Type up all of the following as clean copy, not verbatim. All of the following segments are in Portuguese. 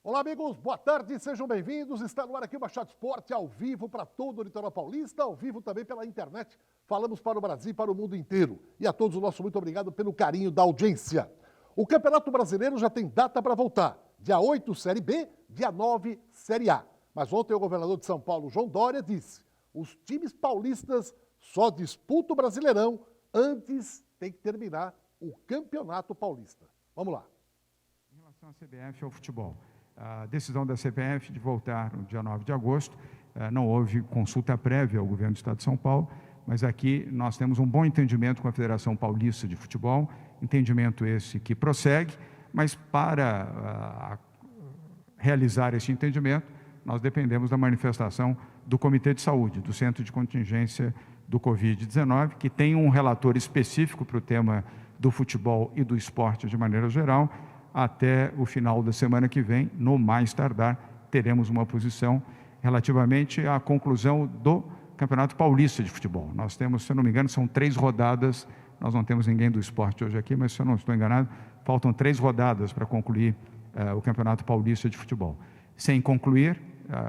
Olá, amigos, boa tarde, sejam bem-vindos. Está no ar aqui o Baixada Esporte, ao vivo para todo o litoral paulista, ao vivo também pela internet. Falamos para o Brasil e para o mundo inteiro. E a todos o nosso muito obrigado pelo carinho da audiência. O Campeonato Brasileiro já tem data para voltar. Dia 8, Série B, dia 9, Série A. Mas ontem o governador de São Paulo, João Dória, disse: os times paulistas só disputam o Brasileirão, antes tem que terminar o Campeonato Paulista. Vamos lá. Em relação à CBF e ao futebol, a decisão da CBF de voltar no dia 9 de agosto, não houve consulta prévia ao governo do Estado de São Paulo, mas aqui nós temos um bom entendimento com a Federação Paulista de Futebol, entendimento esse que prossegue, mas para realizar esse entendimento, nós dependemos da manifestação do Comitê de Saúde, do Centro de Contingência do Covid-19, que tem um relator específico para o tema do futebol e do esporte de maneira geral. Até o final da semana que vem, no mais tardar, teremos uma posição relativamente à conclusão do Campeonato Paulista de Futebol. Nós temos, se eu não me engano, são 3 rodadas, nós não temos ninguém do esporte hoje aqui, mas se eu não estou enganado, faltam 3 rodadas para concluir o Campeonato Paulista de Futebol. Sem concluir,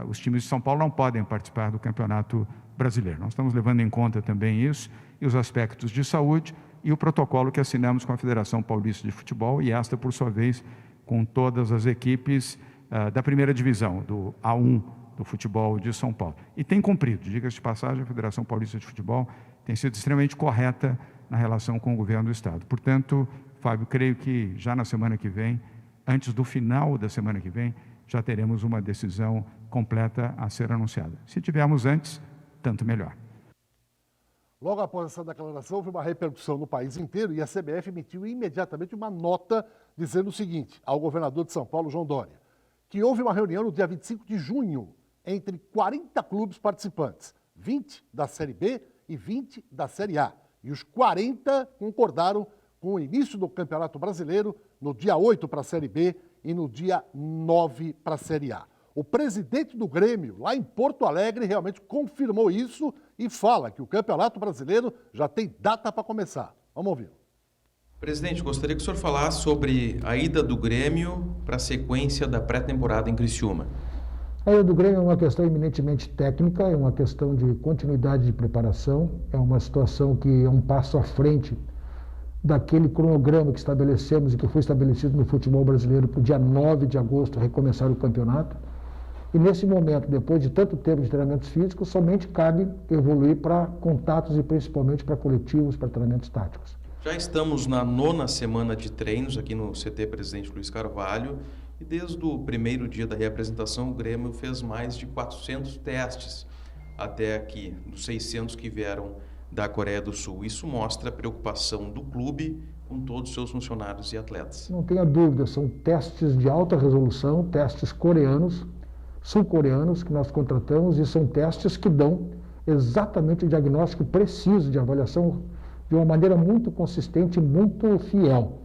os times de São Paulo não podem participar do Campeonato Brasileiro. Nós estamos levando em conta também isso e os aspectos de saúde e o protocolo que assinamos com a Federação Paulista de Futebol e esta, por sua vez, com todas as equipes da primeira divisão, do A1 do futebol de São Paulo. E tem cumprido, diga-se de passagem, a Federação Paulista de Futebol tem sido extremamente correta na relação com o governo do Estado. Portanto, Fábio, creio que já na semana que vem, antes do final da semana que vem, já teremos uma decisão completa a ser anunciada. Se tivermos antes, tanto melhor. Logo após essa declaração, houve uma repercussão no país inteiro e a CBF emitiu imediatamente uma nota dizendo o seguinte ao governador de São Paulo, João Dória, que houve uma reunião no dia 25 de junho entre 40 clubes participantes, 20 da Série B e 20 da Série A. E os 40 concordaram com o início do Campeonato Brasileiro no dia 8 para a Série B e no dia 9 para a Série A. O presidente do Grêmio, lá em Porto Alegre, realmente confirmou isso e fala que o Campeonato Brasileiro já tem data para começar. Vamos ouvir. Presidente, gostaria que o senhor falasse sobre a ida do Grêmio para a sequência da pré-temporada em Criciúma. A ida do Grêmio é uma questão eminentemente técnica, é uma questão de continuidade de preparação, é uma situação que é um passo à frente daquele cronograma que estabelecemos e que foi estabelecido no futebol brasileiro para o dia 9 de agosto recomeçar o campeonato. E nesse momento, depois de tanto tempo de treinamentos físicos, somente cabe evoluir para contatos e principalmente para coletivos, para treinamentos táticos. Já estamos na 9ª semana de treinos aqui no CT Presidente Luiz Carvalho e desde o primeiro dia da reapresentação o Grêmio fez mais de 400 testes até aqui, dos 600 que vieram da Coreia do Sul. Isso mostra a preocupação do clube com todos os seus funcionários e atletas. Não tenha dúvida, são testes de alta resolução, testes coreanos, sul-coreanos que nós contratamos e são testes que dão exatamente o diagnóstico preciso de avaliação de uma maneira muito consistente e muito fiel.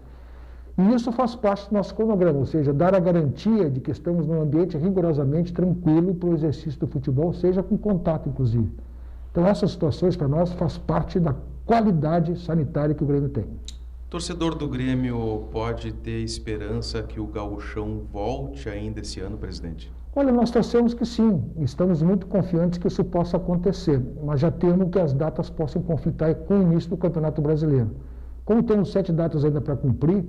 E isso faz parte do nosso cronograma, ou seja, dar a garantia de que estamos num ambiente rigorosamente tranquilo para o exercício do futebol, seja com contato, inclusive. Então, essas situações, para nós, faz parte da qualidade sanitária que o Grêmio tem. Torcedor do Grêmio pode ter esperança que o Gauchão volte ainda esse ano, presidente? Olha, nós torcemos que sim, estamos muito confiantes que isso possa acontecer, mas já temos que as datas possam conflitar com o início do Campeonato Brasileiro. Como temos 7 datas ainda para cumprir,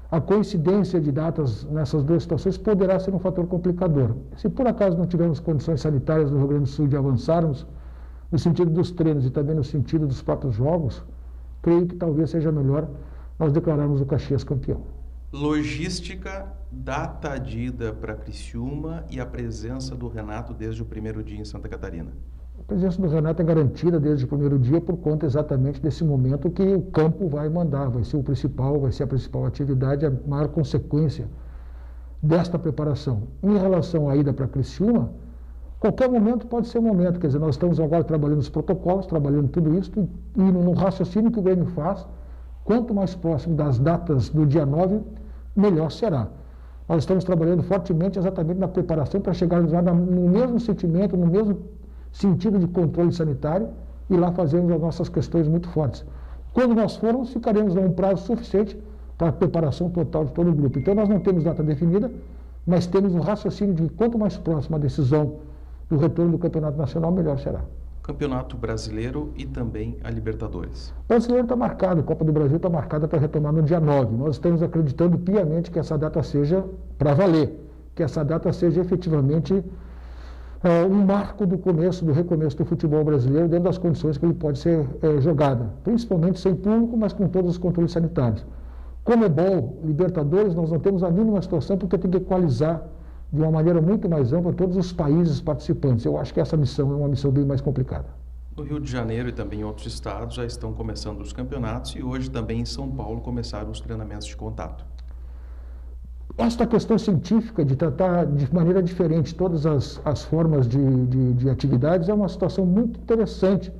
a coincidência de datas nessas 2 situações poderá ser um fator complicador. Se por acaso não tivermos condições sanitárias no Rio Grande do Sul de avançarmos, no sentido dos treinos e também no sentido dos próprios jogos, creio que talvez seja melhor nós declararmos o Caxias campeão. Logística, data de ida para Criciúma e a presença do Renato desde o primeiro dia em Santa Catarina. A presença do Renato é garantida desde o primeiro dia por conta exatamente desse momento que o campo vai mandar, vai ser o principal, vai ser a principal atividade, a maior consequência desta preparação. Em relação à ida para Criciúma, qualquer momento pode ser o momento, quer dizer, nós estamos agora trabalhando os protocolos, trabalhando tudo isso e no raciocínio que o Grêmio faz, quanto mais próximo das datas do dia 9, melhor será. Nós estamos trabalhando fortemente exatamente na preparação para chegarmos lá no mesmo sentimento, no mesmo sentido de controle sanitário e lá fazermos as nossas questões muito fortes. Quando nós formos, ficaremos num prazo suficiente para a preparação total de todo o grupo. Então nós não temos data definida, mas temos um raciocínio de que quanto mais próxima a decisão do retorno do Campeonato Nacional, melhor será. Campeonato Brasileiro e também a Libertadores. O Brasileiro está marcado, a Copa do Brasil está marcada para retomar no dia 9. Nós estamos acreditando piamente que essa data seja para valer, que essa data seja efetivamente um marco do começo, do recomeço do futebol brasileiro, dentro das condições que ele pode ser jogada, principalmente sem público, mas com todos os controles sanitários. Comebol, Libertadores, nós não temos a mínima situação porque tem que equalizar de uma maneira muito mais ampla todos os países participantes. Eu acho que essa missão é uma missão bem mais complicada. No Rio de Janeiro e também em outros estados já estão começando os campeonatos e hoje também em São Paulo começaram os treinamentos de contato. Esta questão científica de tratar de maneira diferente todas as formas de atividades é uma situação muito interessante,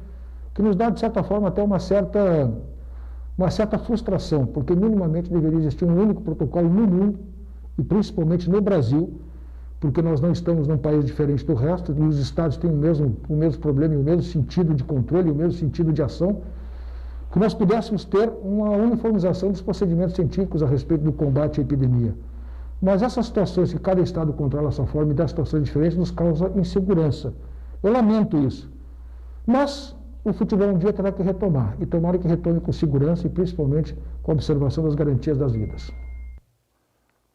que nos dá, de certa forma, até uma certa frustração, porque minimamente deveria existir um único protocolo no mundo, e principalmente no Brasil, porque nós não estamos num país diferente do resto, e os estados têm o mesmo problema, e o mesmo sentido de controle, e o mesmo sentido de ação, que nós pudéssemos ter uma uniformização dos procedimentos científicos a respeito do combate à epidemia. Mas essas situações que cada estado controla a sua forma e dá situações diferentes nos causa insegurança. Eu lamento isso. Mas o futebol um dia terá que retomar, e tomara que retome com segurança e principalmente com a observação das garantias das vidas.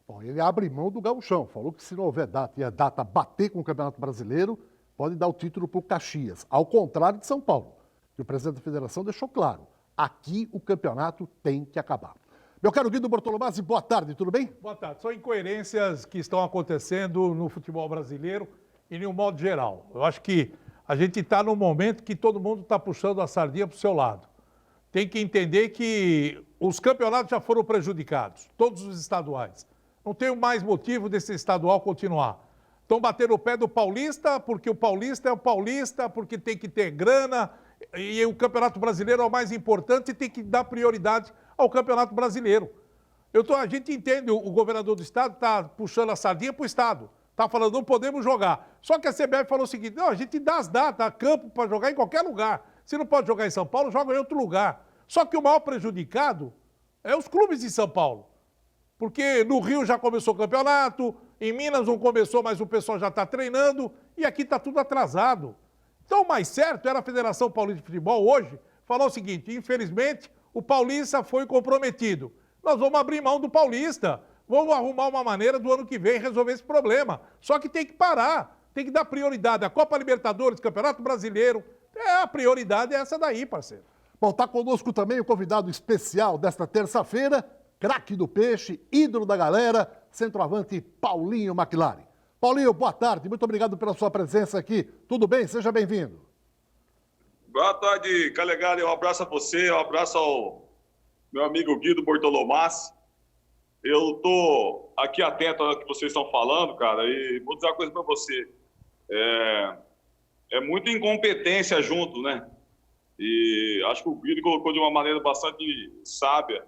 Bom, ele abre mão do gauchão, falou que se não houver data e a data bater com o Campeonato Brasileiro, pode dar o título para o Caxias, ao contrário de São Paulo, que o presidente da federação deixou claro, aqui o campeonato tem que acabar. Meu caro Guido Bortolomazzi, boa tarde, tudo bem? Boa tarde. São incoerências que estão acontecendo no futebol brasileiro e de um modo geral. Eu acho que a gente está num momento que todo mundo está puxando a sardinha para o seu lado. Tem que entender que os campeonatos já foram prejudicados, todos os estaduais. Não tem mais motivo desse estadual continuar. Estão batendo o pé do Paulista, porque o Paulista é o Paulista, porque tem que ter grana, e o Campeonato Brasileiro é o mais importante e tem que dar prioridade ao Campeonato Brasileiro. A gente entende, o governador do estado está puxando a sardinha para o estado. Está falando, não podemos jogar. Só que a CBF falou o seguinte, não, a gente dá as datas, dá campo para jogar em qualquer lugar. Se não pode jogar em São Paulo, joga em outro lugar. Só que o maior prejudicado é os clubes de São Paulo. Porque no Rio já começou o campeonato, em Minas não começou, mas o pessoal já está treinando, e aqui está tudo atrasado. Então o mais certo era a Federação Paulista de Futebol hoje falar o seguinte, infelizmente o Paulista foi comprometido. Nós vamos abrir mão do Paulista, vamos arrumar uma maneira do ano que vem resolver esse problema. Só que tem que parar, tem que dar prioridade. A Copa Libertadores, Campeonato Brasileiro, a prioridade é essa daí, parceiro. Bom, está conosco também o convidado especial desta terça-feira, craque do peixe, ídolo da galera, centroavante Paulinho McLaren. Paulinho, boa tarde, muito obrigado pela sua presença aqui. Tudo bem? Seja bem-vindo. Boa tarde, Calegari. Um abraço a você, um abraço ao meu amigo Guido Bortolomazzi. Eu estou aqui atento ao que vocês estão falando, cara, e vou dizer uma coisa para você. É muita incompetência junto, né? E acho que o Guido colocou de uma maneira bastante sábia.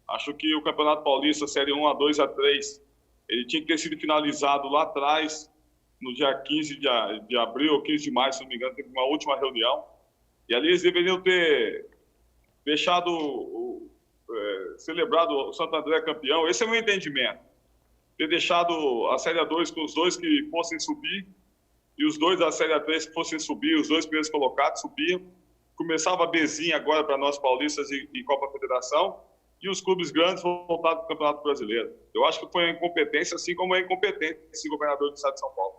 Acho que o Campeonato Paulista, Série 1, A2, A3, ele tinha que ter sido finalizado lá atrás, no dia 15 de abril ou 15 de maio, se não me engano, teve uma última reunião. E ali eles deveriam ter deixado, celebrado o Santo André campeão. Esse é o meu entendimento. Ter deixado a Série A2 com os dois que fossem subir e os dois da Série A3 que fossem subir, os dois primeiros colocados subiam. Começava a Bezinha agora para nós paulistas e Copa Federação. E os clubes grandes voltados para o Campeonato Brasileiro. Eu acho que foi uma incompetência, assim como é incompetente esse governador do estado de São Paulo.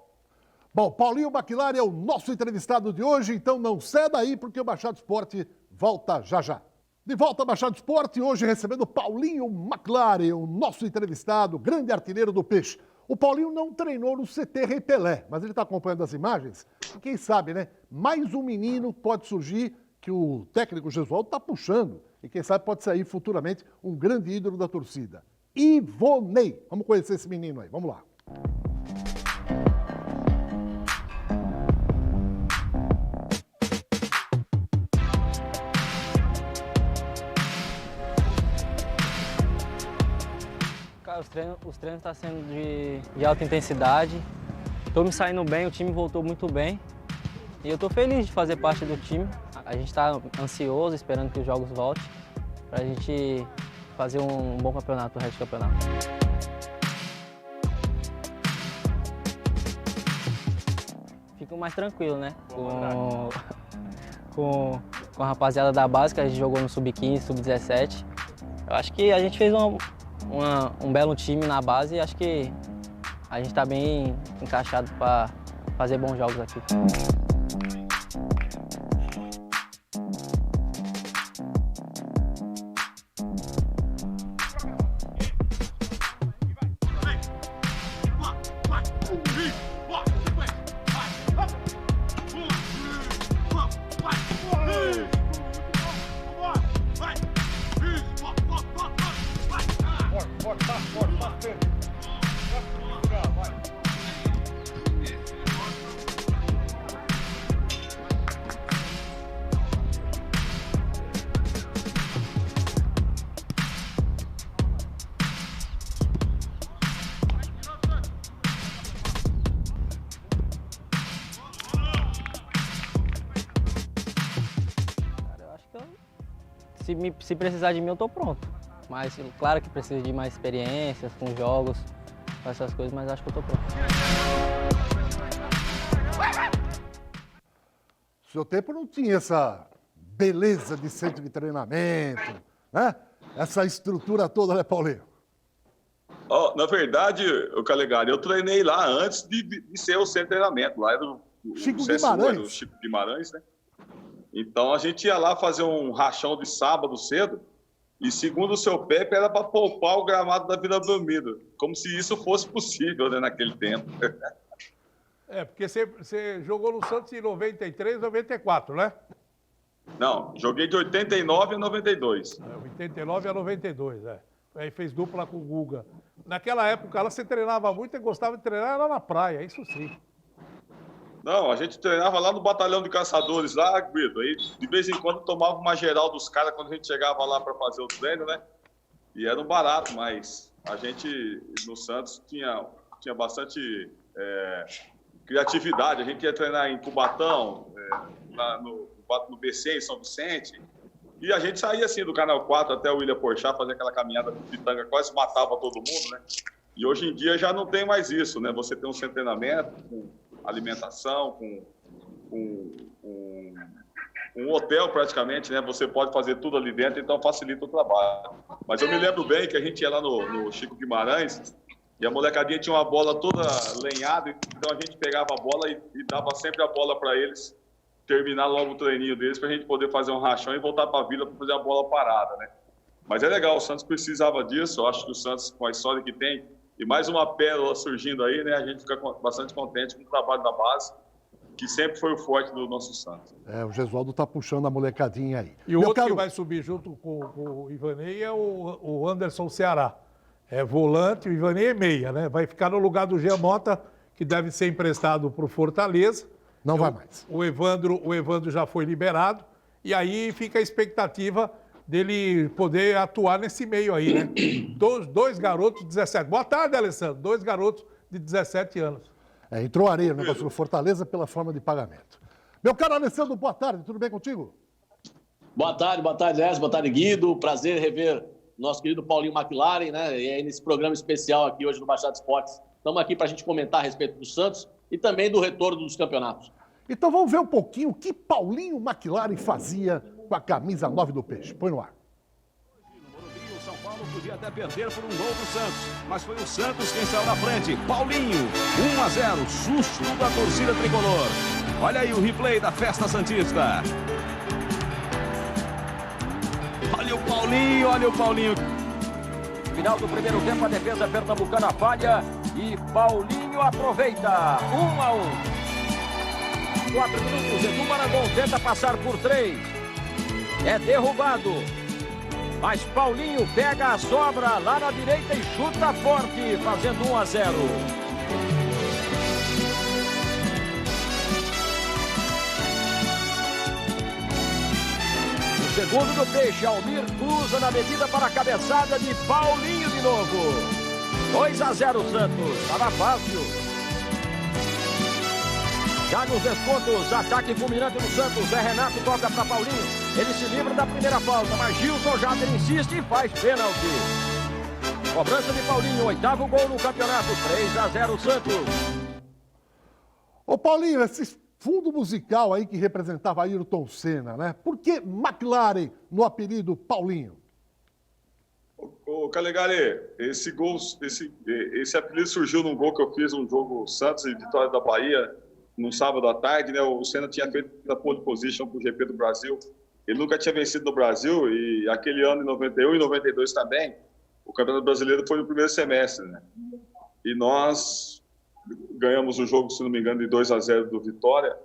Bom, Paulinho McLaren é o nosso entrevistado de hoje, então não ceda aí, porque o Baixado Esporte volta já já. De volta ao Baixado Esporte, hoje recebendo Paulinho McLaren, o nosso entrevistado, grande artilheiro do peixe. O Paulinho não treinou no CT Rei Pelé, mas ele está acompanhando as imagens. E quem sabe, né? Mais um menino pode surgir que o técnico Gesualdo está puxando. E quem sabe pode sair futuramente um grande ídolo da torcida. Ivonei. Vamos conhecer esse menino aí. Vamos lá. Cara, os treinos estão sendo de alta intensidade. Estou me saindo bem, o time voltou muito bem. E eu estou feliz de fazer parte do time. A gente está ansioso, esperando que os jogos voltem, para a gente fazer um bom campeonato, o resto do campeonato. fico mais tranquilo, né? Com a rapaziada da base, que a gente jogou no Sub-15, Sub-17. Eu acho que a gente fez um belo time na base e acho que a gente está bem encaixado para fazer bons jogos aqui. Se precisar de mim, eu tô pronto. Mas claro que preciso de mais experiências com jogos, com essas coisas, mas acho que eu tô pronto. No seu tempo não tinha essa beleza de centro de treinamento, né? Essa estrutura toda, né, Paulinho? Oh, na verdade, o Calegari, eu treinei lá antes de ser o centro de treinamento. Lá era o Chico CSU, Guimarães. era o Chico Guimarães, né? Então a gente ia lá fazer um rachão de sábado cedo e, segundo o seu Pepe, era para poupar o gramado da Vila Belmiro. Como se isso fosse possível, né, naquele tempo. Porque você jogou no Santos em 93, 94, né? Não, joguei de 89 a 92. 89 a 92, Aí fez dupla com o Guga. Naquela época, você treinava muito e gostava de treinar lá na praia, isso sim. Não, a gente treinava lá no batalhão de caçadores, lá, Guido. Aí, de vez em quando, tomava uma geral dos caras quando a gente chegava lá para fazer o treino, né? E era um barato, mas a gente, no Santos, tinha bastante criatividade. A gente ia treinar em Cubatão, no BC, em São Vicente. E a gente saía, assim, do Canal 4 até o Ilha Porchá, fazer aquela caminhada com pitanga, quase matava todo mundo, né? E hoje em dia já não tem mais isso, né? Você tem um centro de treinamento com alimentação, com um hotel praticamente, né? Você pode fazer tudo ali dentro, então facilita o trabalho. Mas eu me lembro bem que a gente ia lá no Chico Guimarães e a molecadinha tinha uma bola toda lenhada, então a gente pegava a bola e dava sempre a bola para eles terminar logo o treininho deles para a gente poder fazer um rachão e voltar para a vila para fazer a bola parada, né? Mas é legal, o Santos precisava disso, eu acho que o Santos, com a história que tem, e mais uma pérola surgindo aí, né? A gente fica bastante contente com o trabalho da base, que sempre foi o forte do nosso Santos. O Gesualdo tá puxando a molecadinha aí. E o outro que vai subir junto com o Ivanei é o Anderson Ceará. É volante, o Ivanei é meia, né? Vai ficar no lugar do Jean Mota, que deve ser emprestado para o Fortaleza. Não vai mais. O Evandro já foi liberado. E aí fica a expectativa dele poder atuar nesse meio aí, né? Dois garotos de 17. Boa tarde, Alessandro. 2 garotos de 17 anos. Entrou areia no negócio do Fortaleza pela forma de pagamento. Meu caro Alessandro, boa tarde. Tudo bem contigo? Boa tarde, Léo. Boa tarde, Guido. Prazer rever nosso querido Paulinho McLaren, né? E aí nesse programa especial aqui hoje no Baixada Esportes. Estamos aqui para a gente comentar a respeito do Santos e também do retorno dos campeonatos. Então vamos ver um pouquinho o que Paulinho McLaren fazia com a camisa 9 do Peixe. Põe no ar. O São Paulo podia até perder por um gol do Santos, mas foi o Santos quem saiu na frente. Paulinho, 1-0, susto da torcida tricolor. Olha aí o replay da festa santista. Olha o Paulinho. Final do primeiro tempo, a defesa pernambucana falha e Paulinho aproveita. 1-1. 4 minutos, Edu Marangon tenta passar por 3. É derrubado. Mas Paulinho pega a sobra lá na direita e chuta forte, fazendo 1-0. O segundo do Peixe, Almir cruza na medida para a cabeçada de Paulinho de novo. 2-0 Santos, estava fácil. Já nos descontos, ataque fulminante do Santos. Zé Renato toca para Paulinho. Ele se livra da primeira falta, mas Gilson Jader insiste e faz pênalti. Cobrança de Paulinho, 8º gol no campeonato. 3-0 Santos. Ô Paulinho, esses fundo musical aí que representava Ayrton Senna, né? Por que McLaren no apelido Paulinho? Ô, Calegari, esse apelido surgiu num gol que eu fiz, um jogo Santos e Vitória da Bahia, no sábado à tarde, né? O Senna tinha feito a pole position para o GP do Brasil. Ele nunca tinha vencido no Brasil e aquele ano, em 91 e 92 também, o Campeonato Brasileiro foi no primeiro semestre, né? E nós ganhamos o jogo, se não me engano, de 2-0 do Vitória.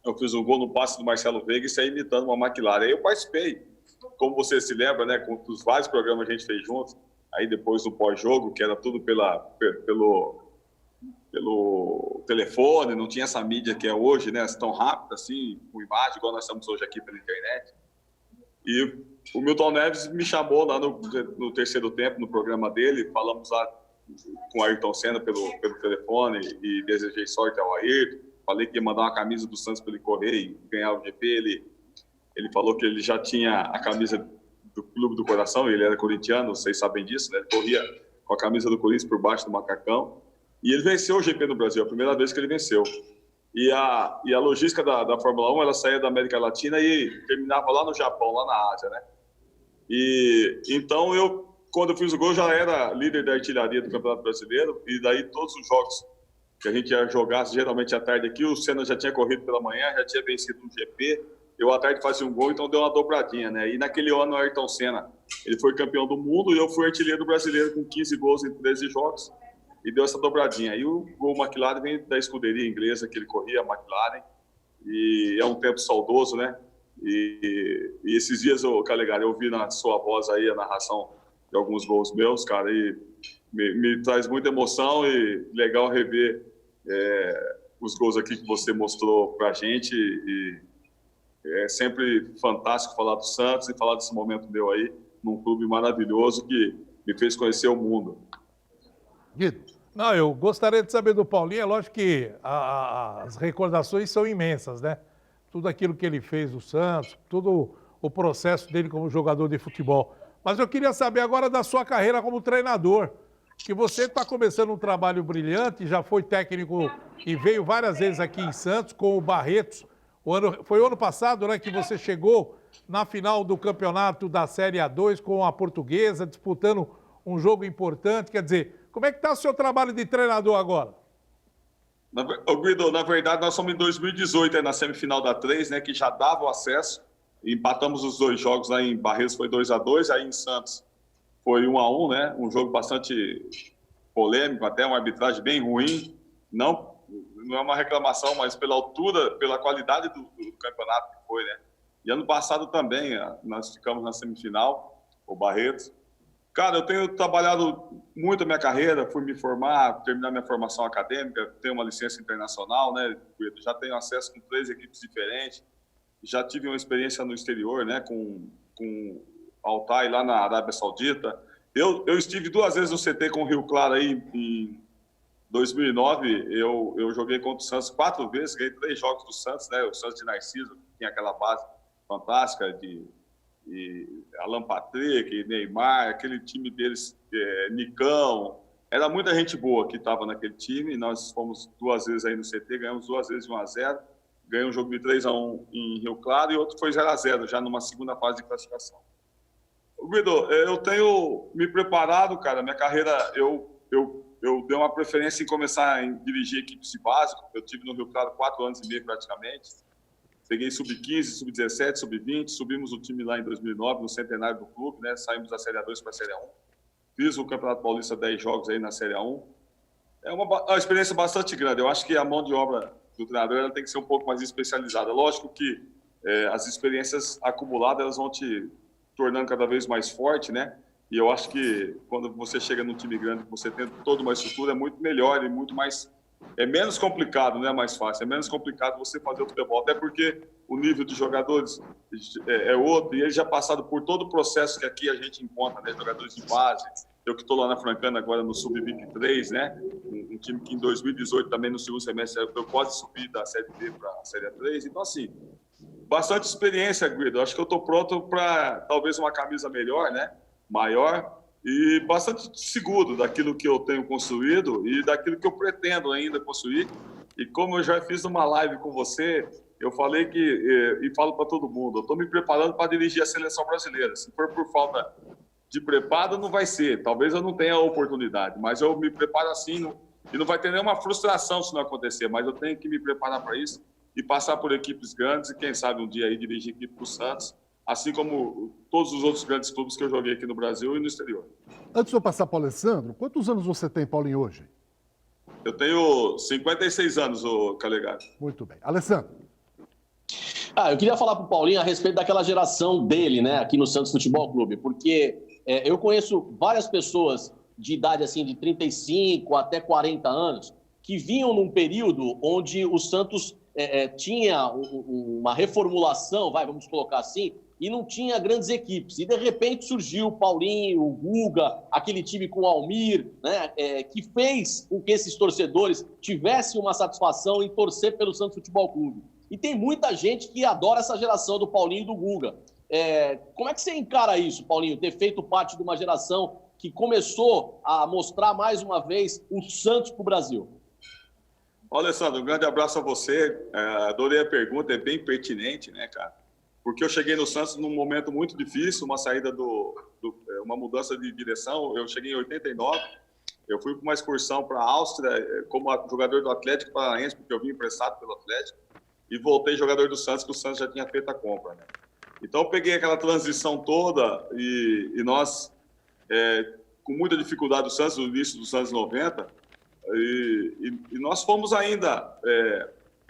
Eu fiz um gol no passe do Marcelo Veiga e saí imitando uma McLaren. Aí eu participei, como você se lembra, né? Com os vários programas que a gente fez juntos. Aí depois do pós-jogo, que era tudo pelo telefone, não tinha essa mídia que é hoje, né? Tão rápida assim, com imagem, igual nós estamos hoje aqui pela internet. E o Milton Neves me chamou lá no terceiro tempo, no programa dele, falamos lá com o Ayrton Senna pelo telefone e desejei sorte ao Ayrton. Falei que ia mandar uma camisa do Santos para ele correr e ganhar o GP. Ele falou que ele já tinha a camisa do Clube do Coração, ele era corintiano, vocês sabem disso, né? Ele corria com a camisa do Corinthians por baixo do macacão. E ele venceu o GP no Brasil, a primeira vez que ele venceu. E a logística da Fórmula 1, ela saía da América Latina e terminava lá no Japão, lá na Ásia, né? E então quando eu fiz o gol, já era líder da artilharia do Campeonato Brasileiro, e daí todos os jogos que a gente ia jogar, geralmente à tarde aqui, o Senna já tinha corrido pela manhã, já tinha vencido um GP, eu à tarde fazia um gol, então deu uma dobradinha, né? E naquele ano o Ayrton Senna, ele foi campeão do mundo e eu fui artilheiro brasileiro com 15 gols em 13 jogos, e deu essa dobradinha. E o gol McLaren vem da escuderia inglesa que ele corria, a McLaren, e é um tempo saudoso, né? E esses dias, Calegari, eu ouvi na sua voz aí a narração de alguns gols meus, cara, e me traz muita emoção e legal rever os gols aqui que você mostrou pra gente, e é sempre fantástico falar do Santos e falar desse momento meu aí, num clube maravilhoso que me fez conhecer o mundo. Guido. Não, eu gostaria de saber do Paulinho, é lógico que as recordações são imensas, né? Tudo aquilo que ele fez no Santos, todo o processo dele como jogador de futebol. Mas eu queria saber agora da sua carreira como treinador, que você está começando um trabalho brilhante, já foi técnico e veio várias vezes aqui em Santos com o Barretos. Foi o ano passado, né, que você chegou na final do campeonato da Série A2 com a Portuguesa, disputando um jogo importante. Quer dizer, como é que está o seu trabalho de treinador agora? Guido, na verdade, nós somos em 2018, na semifinal da 3, né, que já dava o acesso. Empatamos os 2 jogos lá em Barretos, foi 2-2, aí em Santos foi 1-1, né? Um jogo bastante polêmico, até uma arbitragem bem ruim. Não é uma reclamação, mas pela altura, pela qualidade do campeonato que foi, né? E ano passado também, nós ficamos na semifinal, o Barretos. Cara, eu tenho trabalhado muito a minha carreira, fui me formar, terminar minha formação acadêmica, tenho uma licença internacional, né? Já tenho acesso com 3 equipes diferentes. Já tive uma experiência no exterior, né, com Altai lá na Arábia Saudita. Eu estive 2 vezes no CT com o Rio Claro aí em 2009. Eu joguei contra o Santos 4 vezes, ganhei 3 jogos do Santos, né? O Santos de Narciso tinha aquela base fantástica de Alan Patrick, Neymar, aquele time deles, Nicão. Era muita gente boa que estava naquele time. Nós fomos 2 vezes aí no CT, ganhamos 2 vezes de 1-0. Ganhei um jogo de 3-1 em Rio Claro e outro foi 0-0, já numa segunda fase de classificação. Guido, eu tenho me preparado, cara, minha carreira, eu dei uma preferência em começar a dirigir equipes de básico. Eu tive no Rio Claro 4 anos e meio praticamente. Peguei sub-15, sub-17, sub-20, subimos o time lá em 2009, no centenário do clube, né? Saímos da Série A2 para a Série A1. Fiz o Campeonato Paulista 10 jogos aí na Série A1. É uma experiência bastante grande. Eu acho que a mão de obra do treinador ela tem que ser um pouco mais especializada. Lógico que as experiências acumuladas elas vão te tornando cada vez mais forte, né? E eu acho que quando você chega num time grande, você tem toda uma estrutura, é muito melhor e muito mais... É menos complicado, não é mais fácil. É menos complicado você fazer o futebol, até porque o nível de jogadores é outro e eles já passaram por todo o processo que aqui a gente encontra, né? Jogadores de base. Eu que estou lá na Francana agora no Sub-23, né? Um time que em 2018 também no segundo semestre eu quase subi da Série B para a Série A3. Então, assim, bastante experiência, Guido. Acho que eu estou pronto para talvez uma camisa melhor, né? Maior e bastante seguro daquilo que eu tenho construído e daquilo que eu pretendo ainda construir. E como eu já fiz uma live com você, eu falei e falo para todo mundo, eu estou me preparando para dirigir a seleção brasileira. Se for por falta de preparo, não vai ser. Talvez eu não tenha a oportunidade, mas eu me preparo assim e não vai ter nenhuma frustração se não acontecer, mas eu tenho que me preparar para isso e passar por equipes grandes e quem sabe um dia aí dirigir equipe para o Santos, assim como todos os outros grandes clubes que eu joguei aqui no Brasil e no exterior. Antes de eu passar para o Alessandro, quantos anos você tem, Paulinho, hoje? Eu tenho 56 anos, Calegari. Muito bem. Alessandro. Eu queria falar para o Paulinho a respeito daquela geração dele, né, aqui no Santos Futebol Clube, porque eu conheço várias pessoas de idade assim de 35 até 40 anos que vinham num período onde o Santos tinha uma reformulação, vamos colocar assim, e não tinha grandes equipes. E, de repente, surgiu o Paulinho, o Guga, aquele time com o Almir, né, que fez com que esses torcedores tivessem uma satisfação em torcer pelo Santos Futebol Clube. E tem muita gente que adora essa geração do Paulinho e do Guga. Como é que você encara isso, Paulinho, ter feito parte de uma geração que começou a mostrar mais uma vez o Santos para o Brasil? Olha, Alessandro, um grande abraço a você. Adorei a pergunta, é bem pertinente, né, cara? Porque eu cheguei no Santos num momento muito difícil, uma saída uma mudança de direção. Eu cheguei em 89, eu fui para uma excursão para a Áustria como jogador do Atlético Paranaense, porque eu vim emprestado pelo Atlético, e voltei jogador do Santos, que o Santos já tinha feito a compra, né? Então eu peguei aquela transição toda e nós, com muita dificuldade do Santos, no início dos anos 90, e nós fomos ainda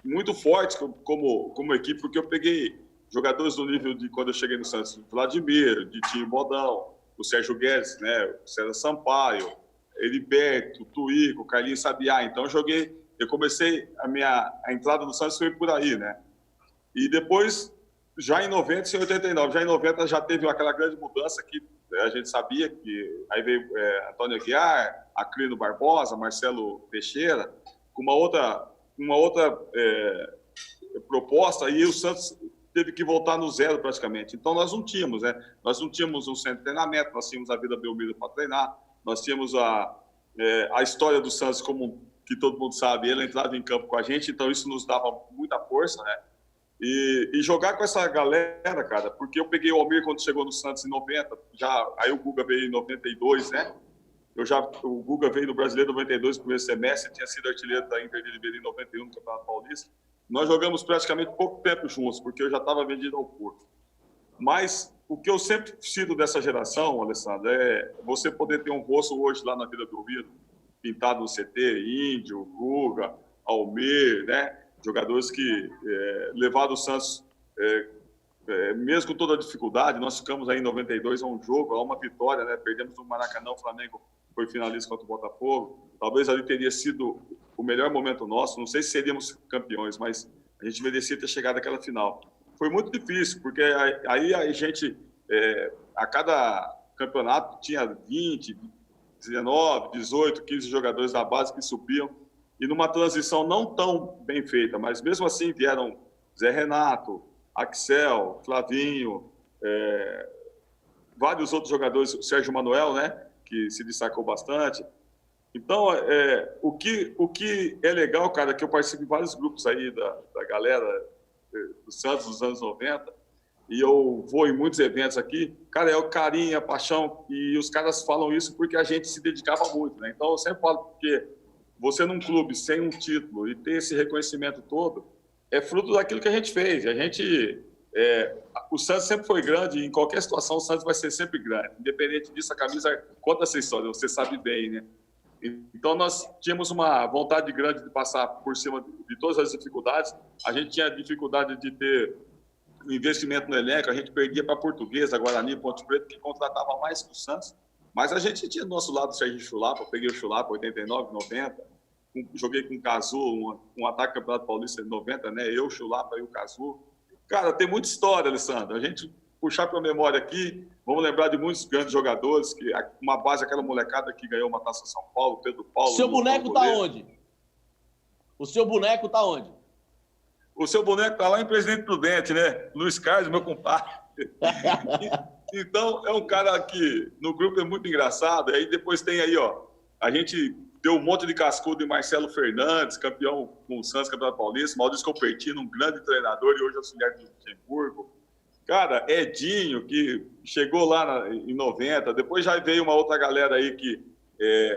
muito fortes como equipe, porque eu peguei jogadores do nível de quando eu cheguei no Santos, Vladimir, Ditinho Bodão, o Sérgio Guedes, né, o César Sampaio, Heriberto, Tuíco, Carlinhos Sabiá. Então eu comecei a entrada no Santos foi por aí, né? E depois, já em 90, isso em 89, já em 90 já teve aquela grande mudança que a gente sabia que aí veio Antônio Aguiar, Aclino Barbosa, Marcelo Teixeira, com uma outra proposta, e o Santos teve que voltar no zero praticamente. Então nós não tínhamos, né? Nós não tínhamos um centro de treinamento, nós tínhamos a Vila Belmiro para treinar, nós tínhamos a história do Santos, como que todo mundo sabe, ele entrava em campo com a gente, então isso nos dava muita força, né? E jogar com essa galera, cara, porque eu peguei o Almir quando chegou no Santos em 90, aí o Guga veio em 92, né? O Guga veio no Brasileiro em 92, no primeiro semestre, tinha sido artilheiro da Inter de Limeira em 91, no Campeonato Paulista. Nós jogamos praticamente pouco tempo juntos, porque eu já estava vendido ao Porto. Mas o que eu sempre sinto dessa geração, Alessandro, é você poder ter um rosto hoje lá na Vila do Rio, pintado no CT, Índio, Guga, Almir, né? Jogadores que levaram o Santos, mesmo com toda a dificuldade, nós ficamos aí em 92 a um jogo, a uma vitória, né? Perdemos no Maracanã, o Flamengo foi finalista contra o Botafogo. Talvez ali teria sido o melhor momento nosso, não sei se seríamos campeões, mas a gente merecia ter chegado àquela final. Foi muito difícil, porque aí a gente, a cada campeonato, tinha 20, 19, 18, 15 jogadores da base que subiam, e numa transição não tão bem feita, mas mesmo assim vieram Zé Renato, Axel, Flavinho, vários outros jogadores, o Sérgio Manuel, né, que se destacou bastante. Então, o que é legal, cara, que eu participo de vários grupos aí da galera do Santos dos anos 90, e eu vou em muitos eventos aqui, cara, é o carinho, a paixão, e os caras falam isso porque a gente se dedicava muito, né? Então, eu sempre falo porque você num clube sem um título e ter esse reconhecimento todo é fruto daquilo que a gente fez. O Santos sempre foi grande, e em qualquer situação o Santos vai ser sempre grande. Independente disso, a camisa conta essa história, você sabe bem, né? Então, nós tínhamos uma vontade grande de passar por cima de todas as dificuldades. A gente tinha dificuldade de ter investimento no elenco, a gente perdia para a Portuguesa, Guarani, Ponte Preta, que contratava mais que o Santos. Mas a gente tinha do nosso lado o Sérgio Chulapa, eu peguei o Chulapa em 89, 90, joguei com o Cazu, um ataque do Campeonato Paulista em 90, né? Eu, o Chulapa e o Cazu. Cara, tem muita história, Alessandro. A gente puxar para a memória aqui, vamos lembrar de muitos grandes jogadores, que uma base, aquela molecada que ganhou uma Taça São Paulo, Pedro Paulo. Seu boneco tá onde? O seu boneco tá onde? O seu boneco tá lá em Presidente Prudente, né? Luiz Carlos, meu compadre. Então, é um cara que no grupo é muito engraçado. Aí depois tem aí, ó, a gente ter um monte de cascudo de Marcelo Fernandes, campeão com o Santos, Campeonato Paulista, Maurício Copertino, um grande treinador e hoje auxiliar de Luxemburgo. Cara, Edinho, que chegou lá em 90, depois já veio uma outra galera aí,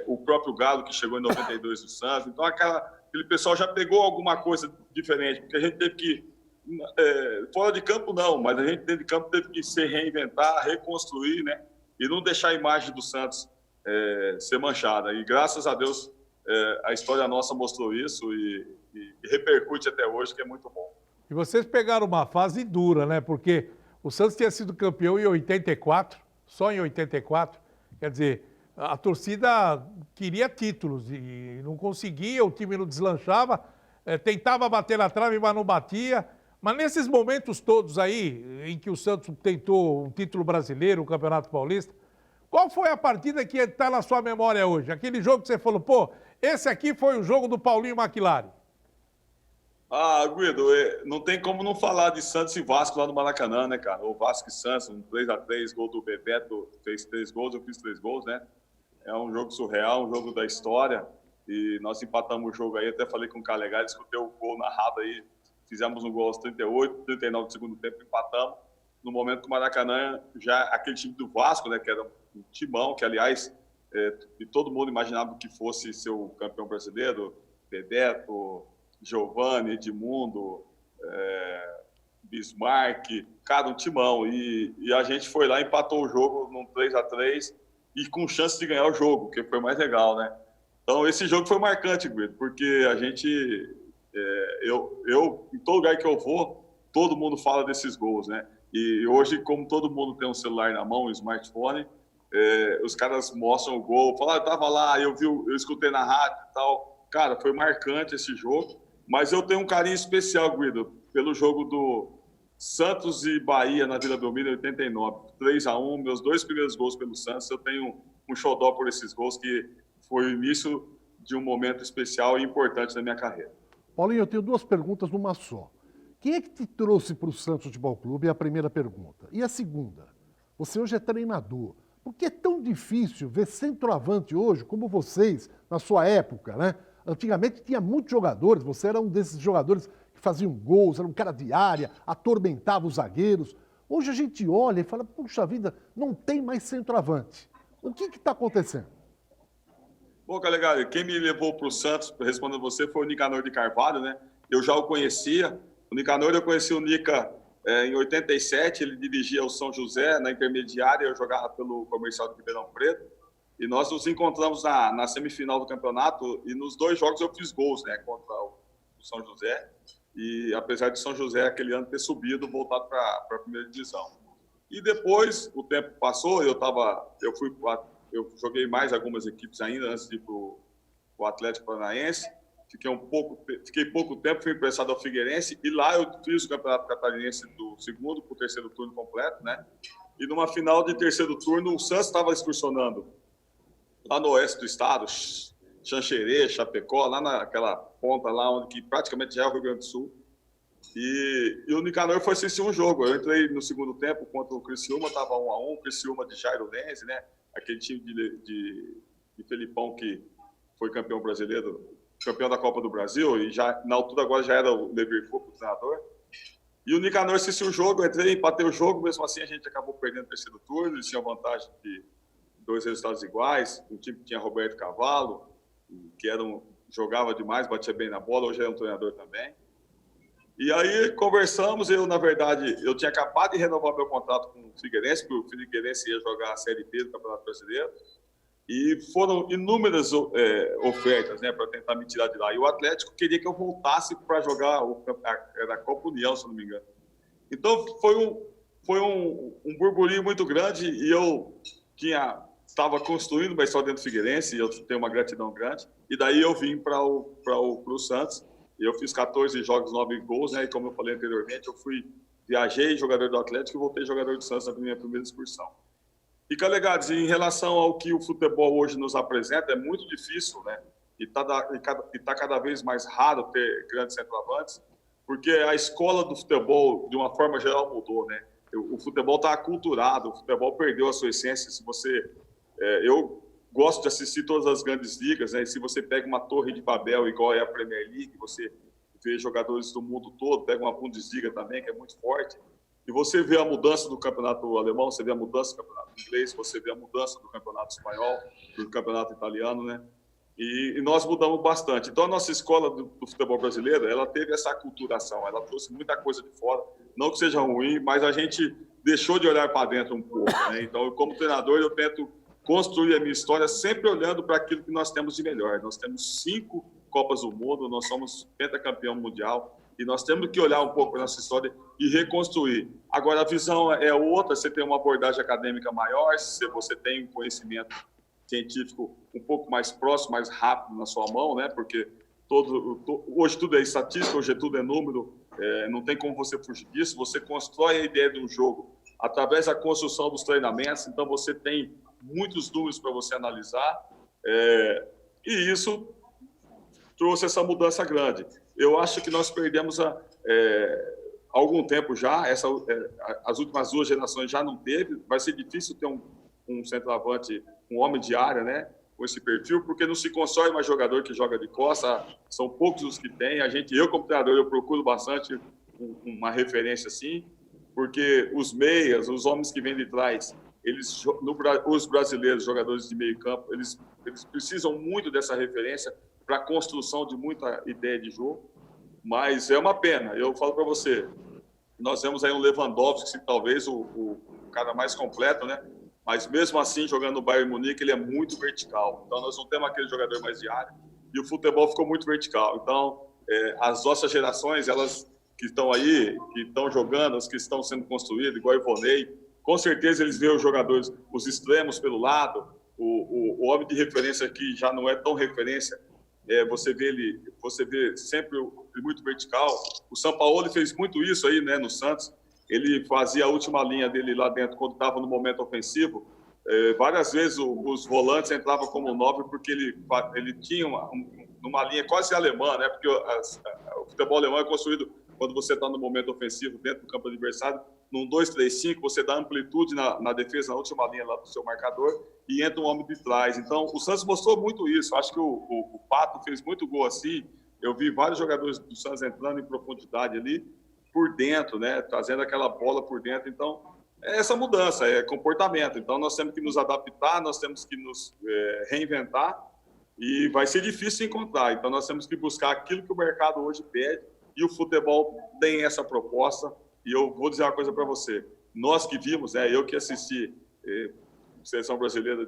o próprio Galo, que chegou em 92 do Santos. Então, aquele pessoal já pegou alguma coisa diferente, porque a gente teve que, fora de campo não, mas a gente dentro de campo teve que se reinventar, reconstruir, né? E não deixar a imagem do Santos ser manchada. E graças a Deus a história nossa mostrou isso e repercute até hoje, que é muito bom. E vocês pegaram uma fase dura, né? Porque o Santos tinha sido campeão em 84, só em 84. Quer dizer, a torcida queria títulos e não conseguia, o time não deslanchava, tentava bater na trave, mas não batia. Mas nesses momentos todos aí, em que o Santos tentou um título brasileiro, um Campeonato Paulista, qual foi a partida que está na sua memória hoje? Aquele jogo que você falou, pô, esse aqui foi o jogo do Paulinho McLaren. Ah, Guido, não tem como não falar de Santos e Vasco lá no Maracanã, né, cara? O Vasco e Santos, um 3-3, gol do Bebeto, fez 3 gols, eu fiz 3 gols, né? É um jogo surreal, um jogo da história. E nós empatamos o jogo aí, até falei com o Calegari, escutei o gol narrado aí. Fizemos um gol aos 38, 39 do segundo tempo, empatamos. No momento que o Maracanã, já aquele time do Vasco, né, que era um timão, que aliás, todo mundo imaginava que fosse ser o campeão brasileiro, Bebeto, Giovani, Edmundo, Bismarck, cara, um timão. E a gente foi lá e empatou o jogo num 3-3 e com chance de ganhar o jogo, que foi mais legal, né? Então, esse jogo foi marcante, Guido, porque a gente... eu, em todo lugar que eu vou, todo mundo fala desses gols, né? E hoje, como todo mundo tem um celular na mão, um smartphone, os caras mostram o gol, falam, eu tava lá, eu escutei na rádio e tal. Cara, foi marcante esse jogo. Mas eu tenho um carinho especial, Guido, pelo jogo do Santos e Bahia na Vila Belmiro em 89. 3-1, meus 2 primeiros gols pelo Santos. Eu tenho um xodó por esses gols, que foi o início de um momento especial e importante da minha carreira. Paulinho, eu tenho 2 perguntas numa só. Quem é que te trouxe para o Santos Futebol Clube? É a primeira pergunta. E a segunda, você hoje é treinador. Por que é tão difícil ver centroavante hoje, como vocês, na sua época, né? Antigamente tinha muitos jogadores, você era um desses jogadores que faziam gols, era um cara de área, atormentava os zagueiros. Hoje a gente olha e fala, puxa vida, não tem mais centroavante. O que está acontecendo? Bom, Calegari, quem me levou para o Santos, respondendo você, foi o Nicanor de Carvalho, né? Eu já o conhecia. O Nicanor, eu conheci o Nica em 87, ele dirigia o São José, na intermediária, eu jogava pelo Comercial de Ribeirão Preto. E nós nos encontramos na semifinal do campeonato e nos 2 jogos eu fiz gols, né, contra o São José. E apesar de São José aquele ano ter subido, voltado para a primeira divisão. E depois o tempo passou, eu joguei mais algumas equipes ainda antes de ir para o Atlético Paranaense. Fiquei pouco tempo, fui emprestado ao Figueirense e lá eu fiz o Campeonato Catarinense do 2º para o 3º turno completo, né? E numa final de 3º turno o Santos estava excursionando lá no oeste do estado, Xanxerê, Chapecó, lá naquela ponta lá onde praticamente já é o Rio Grande do Sul. E o Nicanor foi assistir um jogo. Eu entrei no segundo tempo contra o Criciúma, estava 1-1, Criciúma de Jairo Lenz, né? Aquele time de Felipão que foi campeão brasileiro, campeão da Copa do Brasil, e já na altura agora já era o Leverkusen, o treinador. E o Nicanor assistiu o jogo, eu entrei, empatei o jogo, mesmo assim a gente acabou perdendo o 3º turno, eles tinham vantagem de 2 resultados iguais, um time que tinha Roberto Cavalo, que jogava demais, batia bem na bola, hoje é um treinador também. E aí conversamos, na verdade, eu tinha acabado de renovar meu contrato com o Figueirense, porque o Figueirense ia jogar a Série B do Campeonato Brasileiro, e foram inúmeras ofertas, né, para tentar me tirar de lá. E o Atlético queria que eu voltasse para jogar a Copa União, se não me engano. Então foi um burburinho muito grande e eu estava construindo uma história dentro do Figueirense, e eu tenho uma gratidão grande, e daí eu vim para o Santos, e eu fiz 14 jogos, 9 gols, né, e como eu falei anteriormente, viajei jogador do Atlético e voltei jogador do Santos na minha primeira excursão. E, Calegades, em relação ao que o futebol hoje nos apresenta, é muito difícil, né, e tá cada vez mais raro ter grandes centroavantes, porque a escola do futebol, de uma forma geral, mudou, né, o futebol está aculturado, o futebol perdeu a sua essência. Se você... gosto de assistir todas as grandes ligas, né? E se você pega uma Torre de Babel, igual é a Premier League, você vê jogadores do mundo todo, pega uma Bundesliga também, que é muito forte, e você vê a mudança do campeonato alemão, você vê a mudança do campeonato inglês, você vê a mudança do campeonato espanhol, do campeonato italiano, né? E nós mudamos bastante. Então, a nossa escola do futebol brasileiro, ela teve essa aculturação, ela trouxe muita coisa de fora, não que seja ruim, mas a gente deixou de olhar para dentro um pouco, né? Então, como treinador, eu tento construir a minha história sempre olhando para aquilo que nós temos de melhor. Nós temos 5 Copas do Mundo, nós somos pentacampeão mundial, e nós temos que olhar um pouco para a nossa história e reconstruir. Agora, a visão é outra, você tem uma abordagem acadêmica maior, se você tem um conhecimento científico um pouco mais próximo, mais rápido na sua mão, né? Porque hoje tudo é estatística, hoje tudo é número, não tem como você fugir disso. Você constrói a ideia de um jogo através da construção dos treinamentos, então você tem muitos números para você analisar, e isso trouxe essa mudança grande. Eu acho que nós perdemos há algum tempo já, as últimas 2 gerações já não teve, vai ser difícil ter um centroavante, um homem de área, né, com esse perfil, porque não se constrói mais jogador que joga de costa, são poucos os que tem. Eu como treinador, eu procuro bastante uma referência assim, porque os meias, os homens que vêm de trás, os brasileiros, jogadores de meio campo, eles precisam muito dessa referência para a construção de muita ideia de jogo, mas é uma pena. Eu falo para você, nós vemos aí um Lewandowski, talvez o cara mais completo, né? Mas mesmo assim, jogando no Bayern Munique, ele é muito vertical. Então, nós não temos aquele jogador mais de área, e o futebol ficou muito vertical. Então, as nossas gerações, elas que estão aí, que estão jogando, as que estão sendo construídas, igual o Ivonei, com certeza eles veem os jogadores, os extremos pelo lado, o homem de referência que já não é tão referência, você vê sempre muito vertical. O Sampaoli fez muito isso aí, né, no Santos. Ele fazia a última linha dele lá dentro quando estava no momento ofensivo. Várias vezes os volantes entravam como 9 porque ele tinha uma linha quase alemã, né? Porque o futebol alemão é construído quando você está no momento ofensivo dentro do campo adversário, num 2-3-5, você dá amplitude na defesa, na última linha lá do seu marcador, e entra um homem de trás. Então, o Santos mostrou muito isso. Acho que o Pato fez muito gol assim. Eu vi vários jogadores do Santos entrando em profundidade ali, por dentro, né? Trazendo aquela bola por dentro. Então, é essa mudança, é comportamento. Então, nós temos que nos adaptar, nós temos que nos reinventar, e vai ser difícil encontrar. Então, nós temos que buscar aquilo que o mercado hoje pede, e o futebol tem essa proposta. E eu vou dizer uma coisa para você. Nós que vimos, eu que assisti Seleção Brasileira,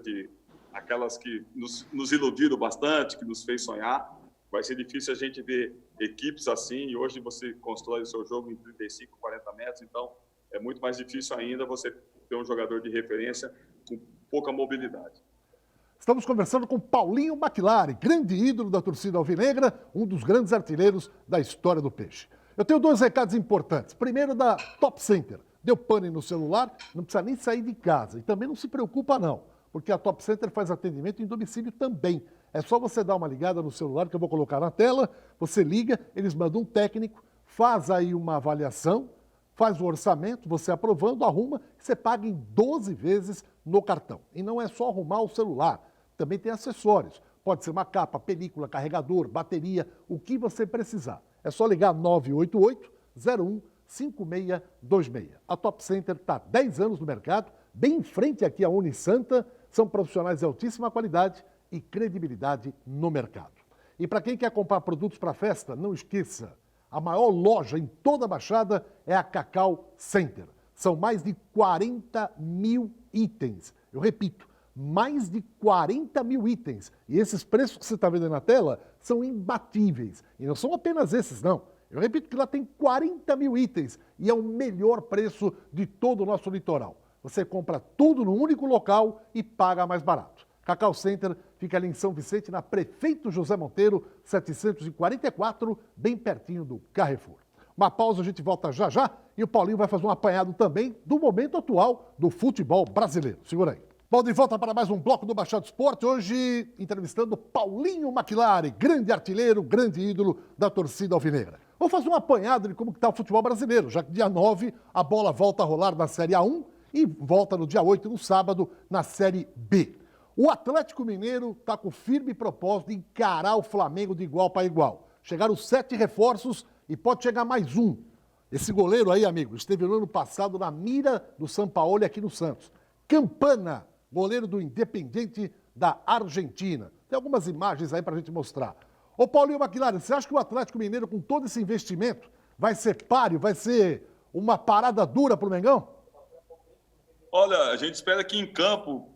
aquelas que nos iludiram bastante, que nos fez sonhar, vai ser difícil a gente ver equipes assim, e hoje você constrói o seu jogo em 35, 40 metros, então é muito mais difícil ainda você ter um jogador de referência com pouca mobilidade. Estamos conversando com Paulinho McLaren, grande ídolo da torcida alvinegra, um dos grandes artilheiros da história do Peixe. Eu tenho 2 recados importantes. Primeiro, da Top Center. Deu pane no celular, não precisa nem sair de casa. E também não se preocupa não, porque a Top Center faz atendimento em domicílio também. É só você dar uma ligada no celular, que eu vou colocar na tela, você liga, eles mandam um técnico, faz aí uma avaliação, faz o orçamento, você aprovando, arruma, você paga em 12 vezes no cartão. E não é só arrumar o celular, também tem acessórios. Pode ser uma capa, película, carregador, bateria, o que você precisar. É só ligar 988-01-5626. A Top Center está há 10 anos no mercado, bem em frente aqui à Unisanta, são profissionais de altíssima qualidade e credibilidade no mercado. E para quem quer comprar produtos para festa, não esqueça, a maior loja em toda a Baixada é a Cacau Center. São mais de 40 mil itens. Eu repito, mais de 40 mil itens. E esses preços que você está vendo na tela são imbatíveis. E não são apenas esses, não. Eu repito que lá tem 40 mil itens e é o melhor preço de todo o nosso litoral. Você compra tudo num único local e paga mais barato. Cacau Center fica ali em São Vicente, na Prefeito José Monteiro, 744, bem pertinho do Carrefour. Uma pausa, a gente volta já já e o Paulinho vai fazer um apanhado também do momento atual do futebol brasileiro. Segura aí. Bom, de volta para mais um bloco do Baixado Esporte, hoje entrevistando Paulinho McLaren, grande artilheiro, grande ídolo da torcida alvinegra. Vou fazer um apanhado de como está o futebol brasileiro, já que dia 9 a bola volta a rolar na Série A1 e volta no dia 8, no sábado, na Série B. O Atlético Mineiro está com firme propósito de encarar o Flamengo de igual para igual. Chegaram 7 reforços e pode chegar mais um. Esse goleiro aí, amigo, esteve no ano passado na mira do Sampaoli aqui no Santos. Campana, goleiro do Independiente da Argentina. Tem algumas imagens aí para a gente mostrar. Ô Paulinho Macchilári, você acha que o Atlético Mineiro, com todo esse investimento, vai ser páreo, vai ser uma parada dura para o Mengão? Olha, a gente espera que em campo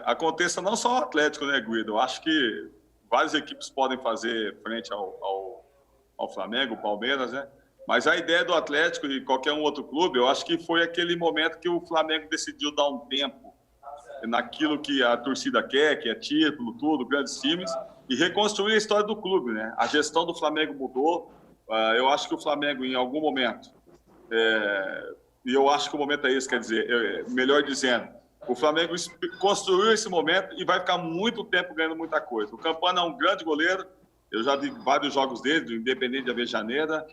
aconteça não só o Atlético, né, Guido? Eu acho que várias equipes podem fazer frente ao Flamengo, Palmeiras, né? Mas a ideia do Atlético e qualquer um outro clube, eu acho que foi aquele momento que o Flamengo decidiu dar um tempo naquilo que a torcida quer, que é título, tudo, grandes times, e reconstruir a história do clube, né? A gestão do Flamengo mudou. Eu acho que o Flamengo, em algum momento, e eu acho que o momento é esse, quer dizer, melhor dizendo, o Flamengo construiu esse momento e vai ficar muito tempo ganhando muita coisa. O Campana é um grande goleiro, eu já vi vários jogos dele, do Independente de Avejaneira.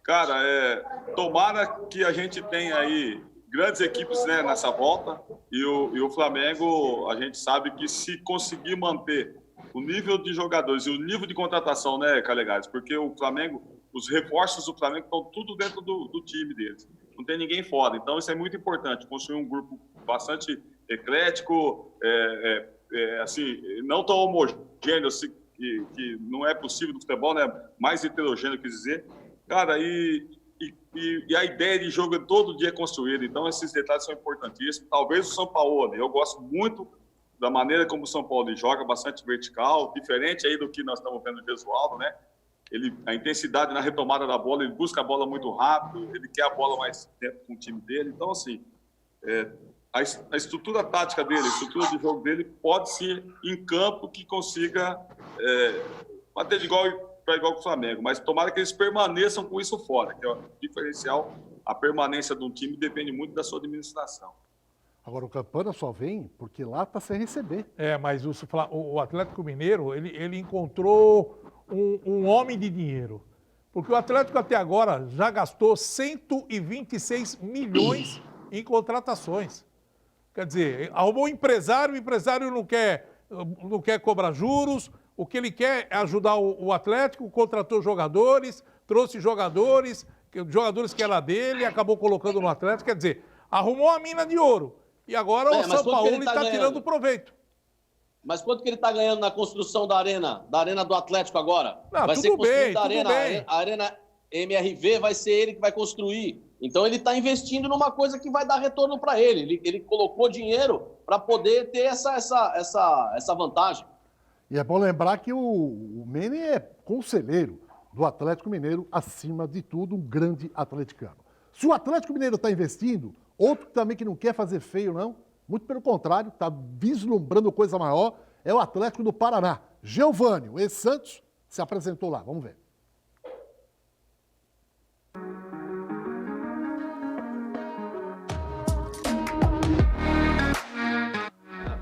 Cara, tomara que a gente tenha aí grandes equipes, né, nessa volta, e o Flamengo, a gente sabe que se conseguir manter o nível de jogadores e o nível de contratação, né, Calegares, porque o Flamengo, os reforços do Flamengo estão tudo dentro do time deles, não tem ninguém fora, então isso é muito importante, construir um grupo bastante eclético, assim, não tão homogêneo, assim, que não é possível no futebol, né, mais heterogêneo, quer dizer, cara, e a ideia de jogo é todo dia construída, então esses detalhes são importantíssimos. Talvez o São Paulo, eu gosto muito da maneira como o São Paulo joga, bastante vertical, diferente aí do que nós estamos vendo de Gesualdo, né? A intensidade na retomada da bola, ele busca a bola muito rápido, ele quer a bola mais tempo com o time dele, então assim, a estrutura tática dele, a estrutura de jogo dele pode ser em campo que consiga bater de igual para igual com o Flamengo, mas tomara que eles permaneçam com isso fora, que é o diferencial. A permanência de um time depende muito da sua administração. Agora, o Campana só vem porque lá está sem receber. Mas o Atlético Mineiro, ele encontrou um homem de dinheiro. Porque o Atlético até agora já gastou 126 milhões em contratações. Quer dizer, arrumou um empresário, o empresário não quer cobrar juros. O que ele quer é ajudar o Atlético, contratou jogadores, trouxe jogadores que era dele, acabou colocando no Atlético. Quer dizer, arrumou a mina de ouro. E agora o São Paulo está tirando proveito. Mas quanto que ele está ganhando na construção da arena do Atlético agora? Não, vai tudo ser construída bem, a arena, tudo bem. A arena MRV vai ser ele que vai construir. Então ele está investindo numa coisa que vai dar retorno para ele. Ele colocou dinheiro para poder ter essa vantagem. E é bom lembrar que o Mene é conselheiro do Atlético Mineiro, acima de tudo, um grande atleticano. Se o Atlético Mineiro está investindo, outro também que não quer fazer feio, não, muito pelo contrário, está vislumbrando coisa maior, é o Atlético do Paraná. Geovânio, ex-Santos, se apresentou lá. Vamos ver.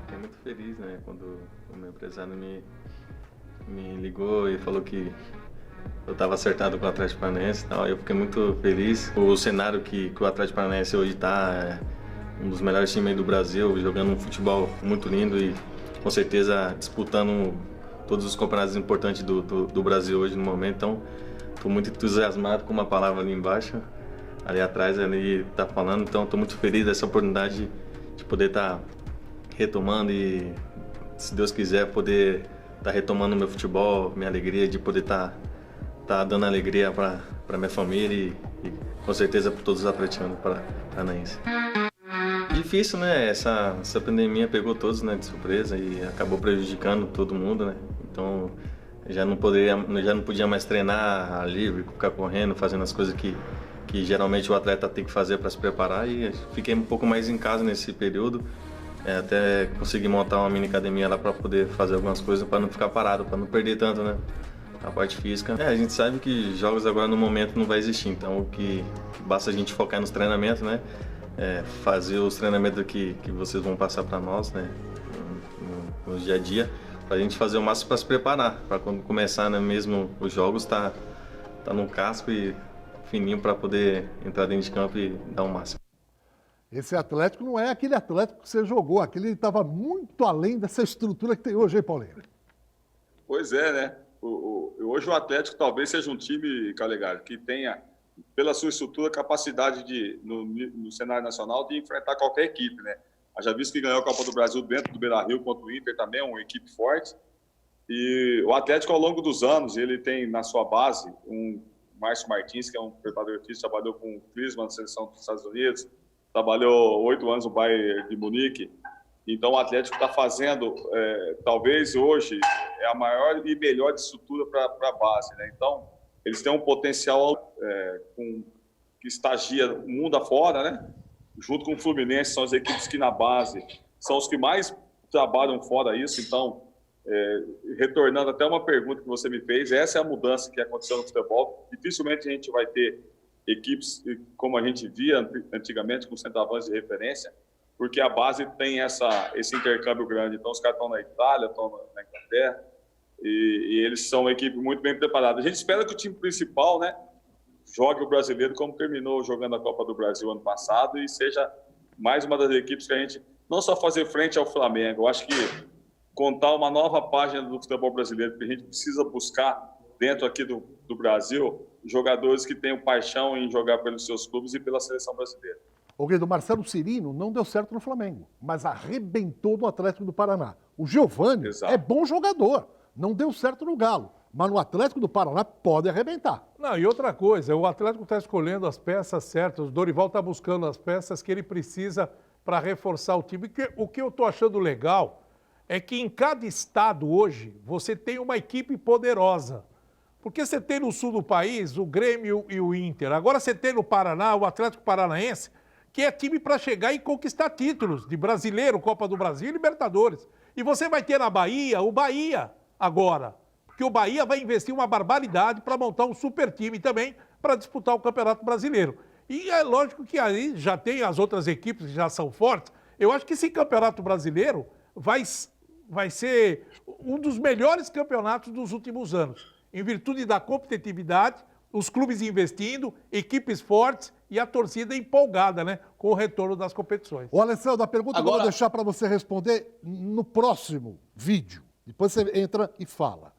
Fiquei muito feliz, né, quando o meu empresário me ligou e falou que eu estava acertado com o Atlético Paranaense e tal. Eu fiquei muito feliz. O cenário que o Atlético Paranaense hoje está um dos melhores times aí do Brasil, jogando um futebol muito lindo e com certeza disputando todos os campeonatos importantes do Brasil hoje no momento. Então, estou muito entusiasmado com uma palavra ali embaixo, ali atrás, ele está falando. Então, estou muito feliz dessa oportunidade de poder estar retomando e, se Deus quiser, poder estar retomando meu futebol, minha alegria de poder estar dando alegria para minha família e com certeza para todos os atleticanos paranaenses. Difícil, né? Essa pandemia pegou todos, né, de surpresa e acabou prejudicando todo mundo, né? Então já não podia mais treinar livre, ficar correndo, fazendo as coisas que geralmente o atleta tem que fazer para se preparar, e fiquei um pouco mais em casa nesse período. Até consegui montar uma mini academia lá para poder fazer algumas coisas para não ficar parado, para não perder tanto, né, a parte física. A gente sabe que jogos agora no momento não vai existir, então o que basta a gente focar nos treinamentos, né, fazer os treinamentos que vocês vão passar para nós, né, no dia a dia, para a gente fazer o máximo para se preparar, para quando começar, né, mesmo os jogos tá no casco e fininho para poder entrar dentro de campo e dar o máximo. Esse Atlético não é aquele Atlético que você jogou, aquele estava muito além dessa estrutura que tem hoje, hein, Paulinho? Pois é, né? Hoje o Atlético talvez seja um time, Calegari, que tenha, pela sua estrutura, capacidade de, no cenário nacional, de enfrentar qualquer equipe, né? Já visto que ganhou a Copa do Brasil dentro do Beira-Rio contra o Inter, também é uma equipe forte. E o Atlético, ao longo dos anos, ele tem na sua base um Márcio Martins, que é um preparador físico, trabalhou com o Klinsmann na seleção dos Estados Unidos, trabalhou 8 anos no Bayern de Munique. Então, o Atlético está fazendo, talvez hoje, é a maior e melhor estrutura para a base, né? Então, eles têm um potencial que estagia o mundo afora, né? Junto com o Fluminense, são as equipes que na base são os que mais trabalham fora isso. Então, retornando até uma pergunta que você me fez, essa é a mudança que aconteceu no futebol. Dificilmente a gente vai ter equipes como a gente via antigamente, com centroavantes de referência, porque a base tem esse intercâmbio grande. Então, os caras estão na Itália, estão na Inglaterra, e eles são uma equipe muito bem preparada. A gente espera que o time principal, né, jogue o brasileiro como terminou jogando a Copa do Brasil ano passado e seja mais uma das equipes que a gente não só fazer frente ao Flamengo. Eu acho que contar uma nova página do futebol brasileiro, porque a gente precisa buscar dentro aqui do Brasil jogadores que tenham paixão em jogar pelos seus clubes e pela seleção brasileira. O Guido, Marcelo Cirino não deu certo no Flamengo, mas arrebentou no Atlético do Paraná. O Giovani é bom jogador, não deu certo no Galo, mas no Atlético do Paraná pode arrebentar. Não, e outra coisa, o Atlético está escolhendo as peças certas, o Dorival está buscando as peças que ele precisa para reforçar o time. O que eu estou achando legal é que em cada estado hoje você tem uma equipe poderosa. Porque você tem no sul do país o Grêmio e o Inter. Agora você tem no Paraná o Atlético Paranaense, que é time para chegar e conquistar títulos de Brasileiro, Copa do Brasil e Libertadores. E você vai ter na Bahia o Bahia agora. Porque o Bahia vai investir uma barbaridade para montar um super time também para disputar o Campeonato Brasileiro. E é lógico que aí já tem as outras equipes que já são fortes. Eu acho que esse Campeonato Brasileiro vai ser um dos melhores campeonatos dos últimos anos. Em virtude da competitividade, os clubes investindo, equipes fortes e a torcida empolgada, né, com o retorno das competições. Ô, Alessandro, a pergunta que eu vou deixar para você responder no próximo vídeo. Depois você entra e fala.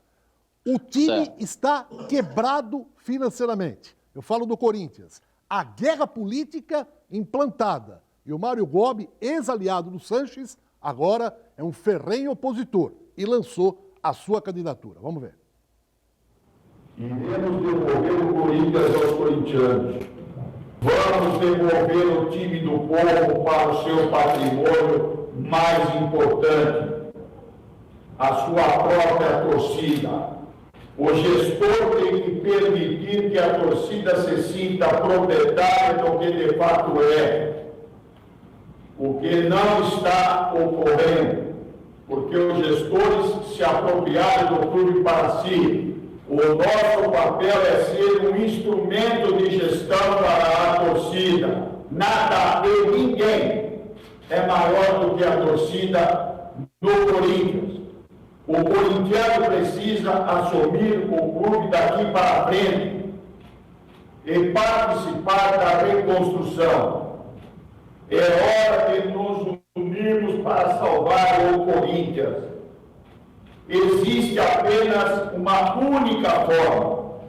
O time está quebrado financeiramente. Eu falo do Corinthians. A guerra política implantada. E o Mário Gobi, ex-aliado do Sanches, agora é um ferrenho opositor e lançou a sua candidatura. Vamos ver. Iremos devolver o Corinthians aos corintianos. Vamos devolver o time do povo para o seu patrimônio mais importante, a sua própria torcida. O gestor tem que permitir que a torcida se sinta proprietária do que de fato é. O que não está ocorrendo, porque os gestores se apropriaram do clube para si. O nosso papel é ser um instrumento de gestão para a torcida. Nada e ninguém é maior do que a torcida do Corinthians. O corintiano precisa assumir o clube daqui para frente e participar da reconstrução. É hora de nos unirmos para salvar o Corinthians. Existe apenas uma única forma: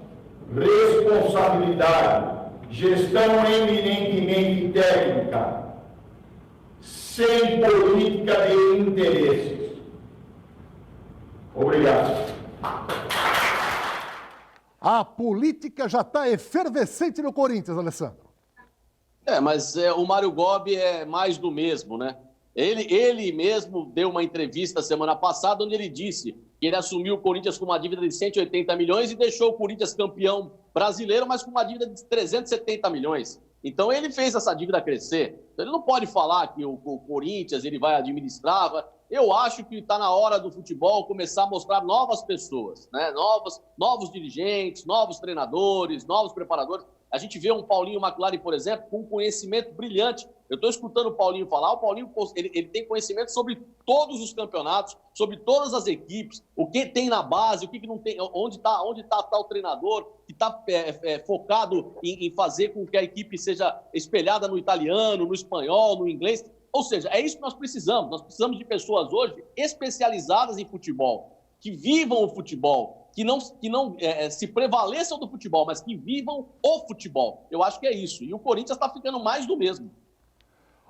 responsabilidade, gestão eminentemente técnica, sem política de interesses. Obrigado. A política já está efervescente no Corinthians, Alessandro. Mas o Mário Gobi é mais do mesmo, né? Ele mesmo deu uma entrevista semana passada onde ele disse que ele assumiu o Corinthians com uma dívida de 180 milhões e deixou o Corinthians campeão brasileiro, mas com uma dívida de 370 milhões. Então ele fez essa dívida crescer. Então, ele não pode falar que o Corinthians ele vai administrar. Eu acho que está na hora do futebol começar a mostrar novas pessoas, né? Novos dirigentes, novos treinadores, novos preparadores. A gente vê um Paulinho McLaren, por exemplo, com um conhecimento brilhante. Eu estou escutando o Paulinho falar, o Paulinho ele tem conhecimento sobre todos os campeonatos, sobre todas as equipes, o que tem na base, o que não tem, onde está o treinador, que está focado em fazer com que a equipe seja espelhada no italiano, no espanhol, no inglês. Ou seja, é isso que nós precisamos. Nós precisamos de pessoas hoje especializadas em futebol, que vivam o futebol, que não se prevaleçam do futebol, mas que vivam o futebol. Eu acho que é isso. E o Corinthians está ficando mais do mesmo.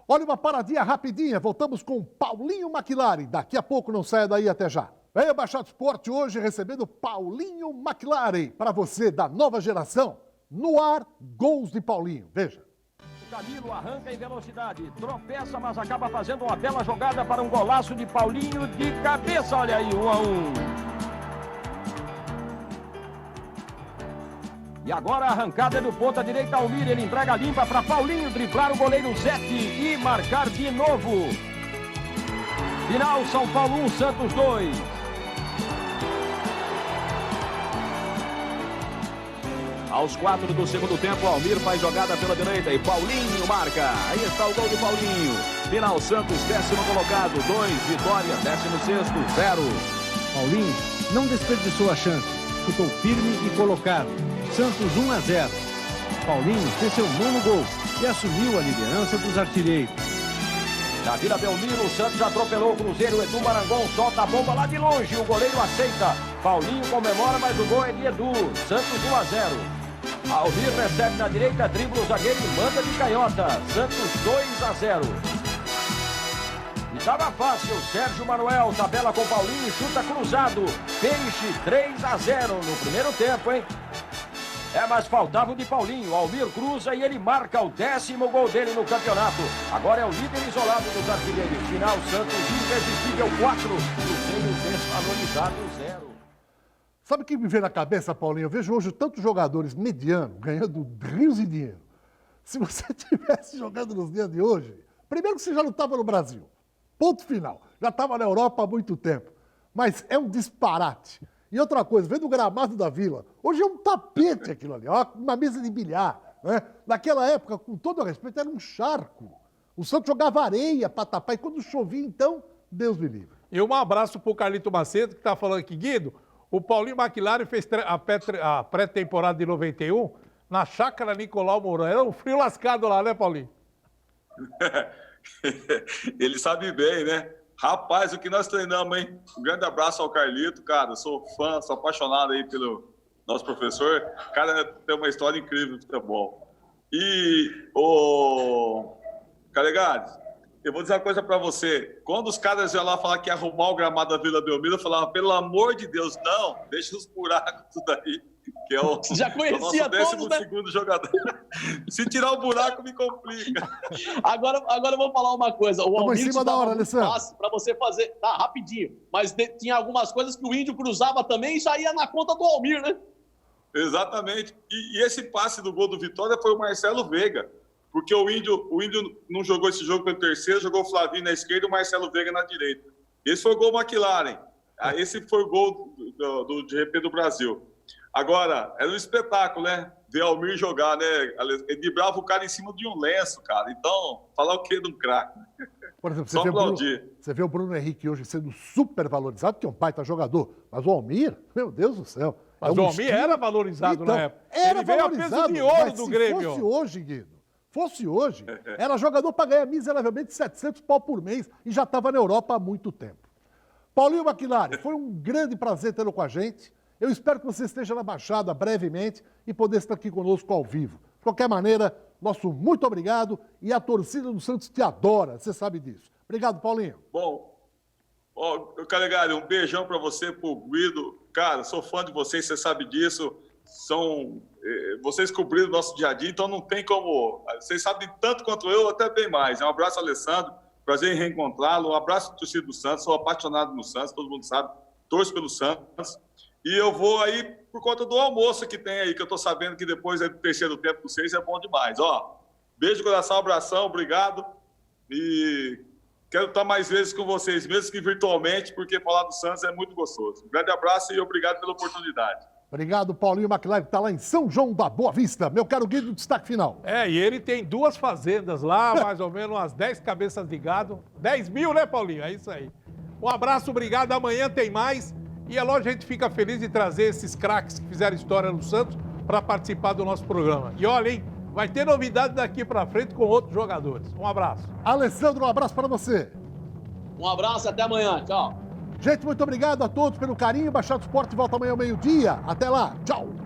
Olha, uma paradinha rapidinha. Voltamos com Paulinho McLaren. Daqui a pouco, não saia daí, até já. Vem o Baixado Esporte hoje recebendo Paulinho McLaren. Para você da nova geração, no ar, gols de Paulinho. Veja. Camilo arranca em velocidade, tropeça, mas acaba fazendo uma bela jogada para um golaço de Paulinho de cabeça. Olha aí, 1-1. E agora a arrancada é do ponta direita Almir, ele entrega limpa para Paulinho driblar o goleiro Zete e marcar de novo. Final, São Paulo 1, Santos 2. Aos 4 do segundo tempo, Almir faz jogada pela direita e Paulinho marca. Aí está o gol de Paulinho. Final, Santos, 10º colocado, 2, Vitória, 16º, 0. Paulinho não desperdiçou a chance, chutou firme e colocado. Santos 1-0. Paulinho fez seu 9º gol e assumiu a liderança dos artilheiros. Na Vila Belmiro, o Santos atropelou o Cruzeiro. Edu Marangon solta a bomba lá de longe. O goleiro aceita. Paulinho comemora, mas o gol é de Edu. Santos 1-0. Almir recebe na direita, dribla o zagueiro e manda de canhota. Santos 2-0. E estava fácil. Sérgio Manuel tabela com Paulinho e chuta cruzado. Peixe 3-0 no primeiro tempo, hein? Mas faltava o de Paulinho. Almir cruza e ele marca o 10º gol dele no campeonato. Agora é o líder isolado dos artilheiros. Final, Santos irresistível 4. Cruzeiro desvalorizado 0. Sabe o que me vem na cabeça, Paulinho? Eu vejo hoje tantos jogadores medianos ganhando rios de dinheiro. Se você tivesse jogando nos dias de hoje, primeiro que você já não estava no Brasil. Ponto final. Já estava na Europa há muito tempo. Mas é um disparate. E outra coisa, vendo o gramado da Vila, hoje é um tapete aquilo ali, ó, uma mesa de bilhar. Né? Naquela época, com todo o respeito, era um charco. O Santos jogava areia para tapar, e quando chovia, então, Deus me livre. E um abraço para o Carlito Macedo, que está falando aqui, Guido, o Paulinho McLaren fez a pré-temporada de 91 na Chácara Nicolau Mourão. Era um frio lascado lá, né, Paulinho? Ele sabe bem, né? Rapaz, o que nós treinamos, hein? Um grande abraço ao Carlito, cara. Eu sou fã, sou apaixonado aí pelo nosso professor. O cara tem uma história incrível de futebol. E, Calegari, eu vou dizer uma coisa pra você. Quando os caras iam lá falar que ia arrumar o gramado da Vila Belmiro, eu falava, pelo amor de Deus, não, deixa os buracos tudo aí. Que é o já conhecia nosso 12º jogador. Se tirar o buraco, me complica. Agora eu vou falar uma coisa. O Almir em cima da hora, Alessandro. Para você fazer, tá, rapidinho. Mas tinha algumas coisas que o Índio cruzava também e saía na conta do Almir, né? Exatamente. E esse passe do gol do Vitória foi o Marcelo Veiga. Porque o Índio não jogou esse jogo pelo terceiro, jogou o Flavinho na esquerda e o Marcelo Veiga na direita. Esse foi o gol do McLaren. Esse foi o gol de repente do Brasil. Agora, era um espetáculo, né? Ver Almir jogar, né? Ele driblava o cara em cima de um lenço, cara. Então, falar o quê de um craque? Por exemplo, você vê o Bruno Henrique hoje sendo super valorizado, que é um baita jogador. Mas o Almir, meu Deus do céu. Mas o Almir era valorizado na época. Ele veio valorizado, a peso de ouro do Grêmio. Se fosse hoje, Guido, era jogador para ganhar miseravelmente 700 pau por mês e já estava na Europa há muito tempo. Paulinho McLaren, foi um grande prazer tê-lo com a gente. Eu espero que você esteja na Baixada brevemente e poder estar aqui conosco ao vivo. De qualquer maneira, nosso muito obrigado e a torcida do Santos te adora, você sabe disso. Obrigado, Paulinho. Bom, Calegari, um beijão para você, pro Guido. Cara, sou fã de vocês, você sabe disso. Vocês cobriram o nosso dia a dia, então não tem como... Vocês sabem tanto quanto eu, até bem mais. Um abraço, Alessandro. Prazer em reencontrá-lo. Um abraço, torcida do Santos. Sou apaixonado no Santos, todo mundo sabe. Torço pelo Santos. E eu vou aí por conta do almoço que tem aí, que eu tô sabendo que depois do terceiro tempo com vocês é bom demais. Ó, beijo, coração, abração, obrigado. E Quero estar mais vezes com vocês, mesmo que virtualmente, porque falar do Santos é muito gostoso. Um grande abraço e obrigado pela oportunidade. Obrigado, Paulinho McLaren, que está lá em São João da Boa Vista. Meu caro Guido, destaque final. E ele tem 2 fazendas lá, mais ou menos umas 10 cabeças de gado. 10 mil, né, Paulinho? É isso aí. Um abraço, obrigado. Amanhã tem mais. E é lógico, a gente fica feliz de trazer esses craques que fizeram história no Santos para participar do nosso programa. E olha, hein, vai ter novidade daqui para frente com outros jogadores. Um abraço. Alessandro, um abraço para você. Um abraço, até amanhã. Tchau. Gente, muito obrigado a todos pelo carinho. Baixado Esporte volta amanhã ao meio-dia. Até lá. Tchau.